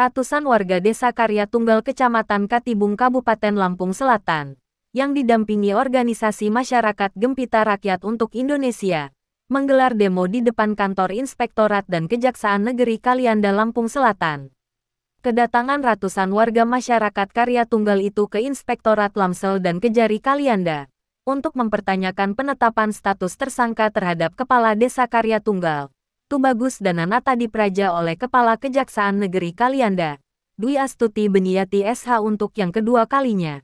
Ratusan warga Desa Karya Tunggal Kecamatan Katibung Kabupaten Lampung Selatan, yang didampingi organisasi masyarakat Gempita Rakyat untuk Indonesia, menggelar demo di depan kantor Inspektorat dan Kejaksaan Negeri Kalianda Lampung Selatan. Kedatangan ratusan warga masyarakat Karya Tunggal itu ke Inspektorat Lamsel dan Kejari Kalianda untuk mempertanyakan penetapan status tersangka terhadap Kepala Desa Karya Tunggal, Tubagus Dananata Dipraja oleh Kepala Kejaksaan Negeri Kalianda, Dwi Astuti Beniati SH untuk yang kedua kalinya.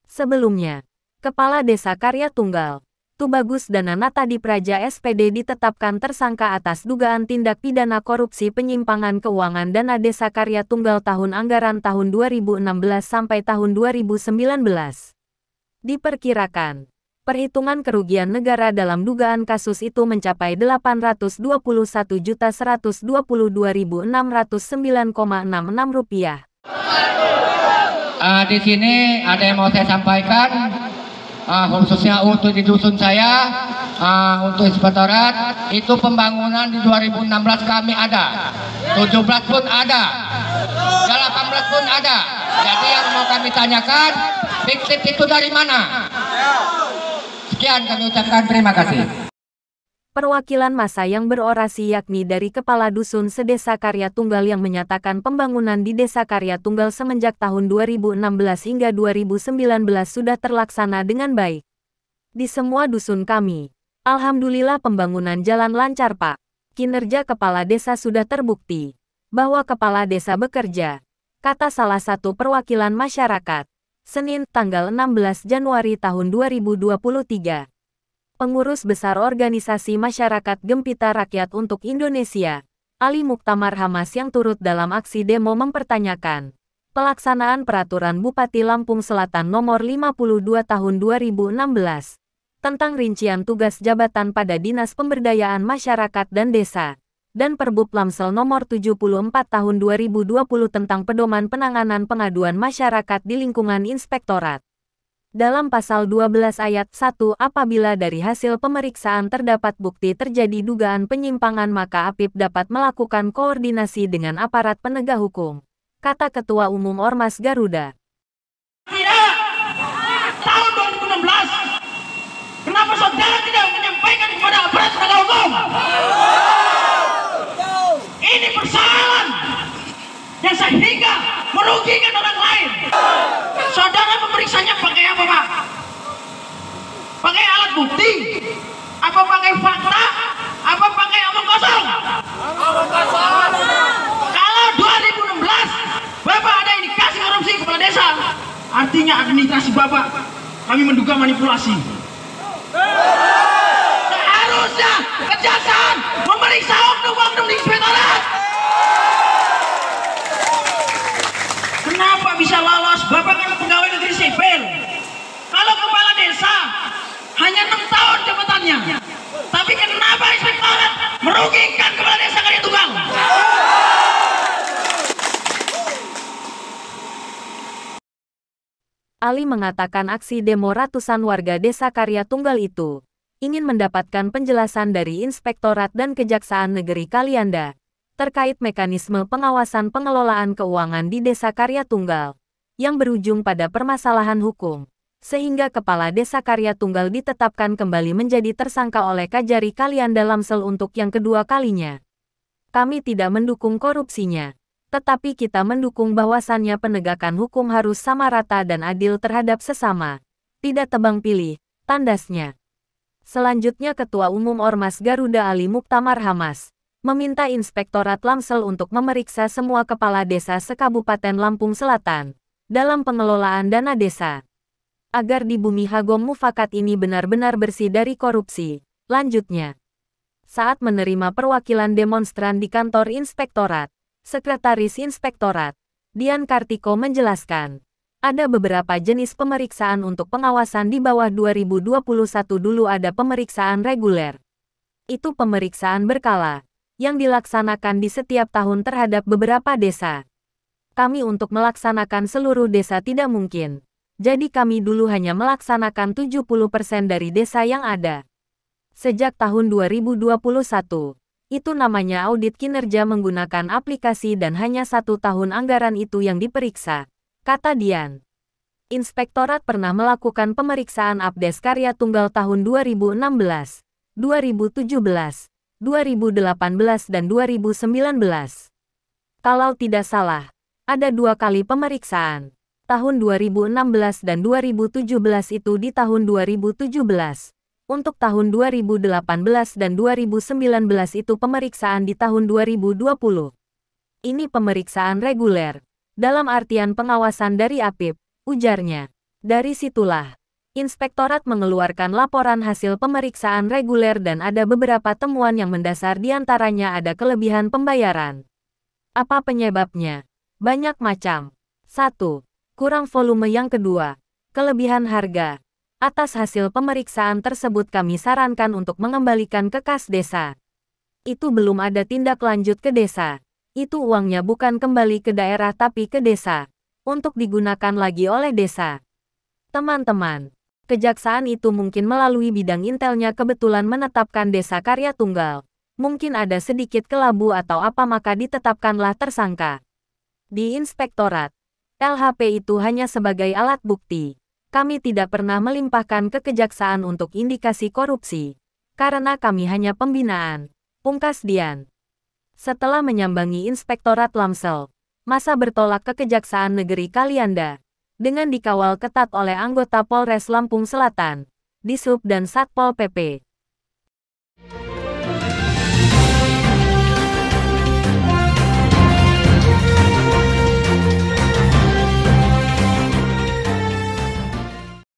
Sebelumnya, Kepala Desa Karya Tunggal, Tubagus Dananata Dipraja SPD ditetapkan tersangka atas dugaan tindak pidana korupsi penyimpangan keuangan dana Desa Karya Tunggal tahun anggaran tahun 2016 sampai tahun 2019. Diperkirakan, perhitungan kerugian negara dalam dugaan kasus itu mencapai Rp821.122.609,66. Di sini ada yang mau saya sampaikan. Khususnya untuk di dusun saya, untuk inspektorat, itu pembangunan di 2016 kami ada, 17 pun ada, 18 pun ada. Jadi yang mau kami tanyakan, fiktif itu dari mana? Sekian kami ucapkan, terima kasih. Perwakilan massa yang berorasi yakni dari Kepala Dusun Sedesa Karya Tunggal yang menyatakan pembangunan di Desa Karya Tunggal semenjak tahun 2016 hingga 2019 sudah terlaksana dengan baik. Di semua dusun kami, alhamdulillah pembangunan jalan lancar Pak. Kinerja Kepala Desa sudah terbukti bahwa Kepala Desa bekerja, kata salah satu perwakilan masyarakat, Senin tanggal 16 Januari tahun 2023. Pengurus Besar Organisasi Masyarakat Gempita Rakyat untuk Indonesia, Ali Muktamar Hamas yang turut dalam aksi demo mempertanyakan pelaksanaan Peraturan Bupati Lampung Selatan Nomor 52 Tahun 2016 tentang rincian tugas jabatan pada Dinas Pemberdayaan Masyarakat dan Desa, dan Perbub Lamsel Nomor 74 Tahun 2020 tentang pedoman penanganan pengaduan masyarakat di lingkungan Inspektorat. Dalam pasal 12 ayat 1, apabila dari hasil pemeriksaan terdapat bukti terjadi dugaan penyimpangan maka APIP dapat melakukan koordinasi dengan aparat penegak hukum, kata Ketua Umum Ormas Garuda. Tidak, tahun 2016, kenapa saudara tidak menyampaikan kepada aparat penegak hukum? Ini persoalan yang sehingga merugikan orang lain. Saudara memeriksanya pakai apa, Pak? Pakai alat bukti? Apa pakai fakta? Apa pakai omong kosong? Omong kosong. Kalau 2016 Bapak ada indikasi korupsi kepala desa, artinya administrasi Bapak kami menduga manipulasi. Seharusnya kejaksaan memeriksa oknum-oknum di inspektorat. Kenapa bisa lolos? Bapak kan pegawai negeri sipil. Kalau kepala desa hanya 6 tahun jabatannya, tapi kenapa inspektorat merugikan kepala desa Karya Tunggal? Ali mengatakan aksi demo ratusan warga Desa Karya Tunggal itu ingin mendapatkan penjelasan dari Inspektorat dan Kejaksaan Negeri Kalianda terkait mekanisme pengawasan pengelolaan keuangan di Desa Karya Tunggal, yang berujung pada permasalahan hukum, sehingga Kepala Desa Karya Tunggal ditetapkan kembali menjadi tersangka oleh Kajari Kalianda Lamsel untuk yang kedua kalinya. Kami tidak mendukung korupsinya, tetapi kita mendukung bahwasannya penegakan hukum harus sama rata dan adil terhadap sesama, tidak tebang pilih, tandasnya. Selanjutnya Ketua Umum Ormas Garuda Ali Muktamar Hamas meminta Inspektorat Lamsel untuk memeriksa semua kepala desa se-Kabupaten Lampung Selatan dalam pengelolaan dana desa, agar di bumi Hagom Mufakat ini benar-benar bersih dari korupsi. Lanjutnya, saat menerima perwakilan demonstran di kantor Inspektorat, Sekretaris Inspektorat, Dian Kartiko menjelaskan, ada beberapa jenis pemeriksaan untuk pengawasan di bawah 2021 dulu ada pemeriksaan reguler. Itu pemeriksaan berkala yang dilaksanakan di setiap tahun terhadap beberapa desa. Kami untuk melaksanakan seluruh desa tidak mungkin. Jadi kami dulu hanya melaksanakan 70% dari desa yang ada. Sejak tahun 2021, Itu namanya audit kinerja menggunakan aplikasi dan hanya 1 tahun anggaran itu yang diperiksa, kata Dian. Inspektorat pernah melakukan pemeriksaan Abdes Karya Tunggal tahun 2016, 2017, 2018 dan 2019. Kalau tidak salah, ada 2 kali pemeriksaan. Tahun 2016 dan 2017 itu di tahun 2017. Untuk tahun 2018 dan 2019 itu pemeriksaan di tahun 2020. Ini pemeriksaan reguler, dalam artian pengawasan dari APIP, ujarnya. Dari situlah, Inspektorat mengeluarkan laporan hasil pemeriksaan reguler dan ada beberapa temuan yang mendasar diantaranya ada kelebihan pembayaran. Apa penyebabnya? Banyak macam. 1. Kurang volume. Yang kedua, kelebihan harga. Atas hasil pemeriksaan tersebut kami sarankan untuk mengembalikan ke kas desa. Itu belum ada tindak lanjut ke desa. Itu uangnya bukan kembali ke daerah tapi ke desa. Untuk digunakan lagi oleh desa. Teman-teman, kejaksaan itu mungkin melalui bidang intelnya kebetulan menetapkan Desa Karya Tunggal. Mungkin ada sedikit kelabu atau apa maka ditetapkanlah tersangka. Di inspektorat, LHP itu hanya sebagai alat bukti. Kami tidak pernah melimpahkan ke kejaksaan untuk indikasi korupsi. Karena kami hanya pembinaan, pungkas Dian. Setelah menyambangi Inspektorat Lamsel, masa bertolak ke Kejaksaan Negeri Kalianda. Dengan dikawal ketat oleh anggota Polres Lampung Selatan, Dishub dan Satpol PP.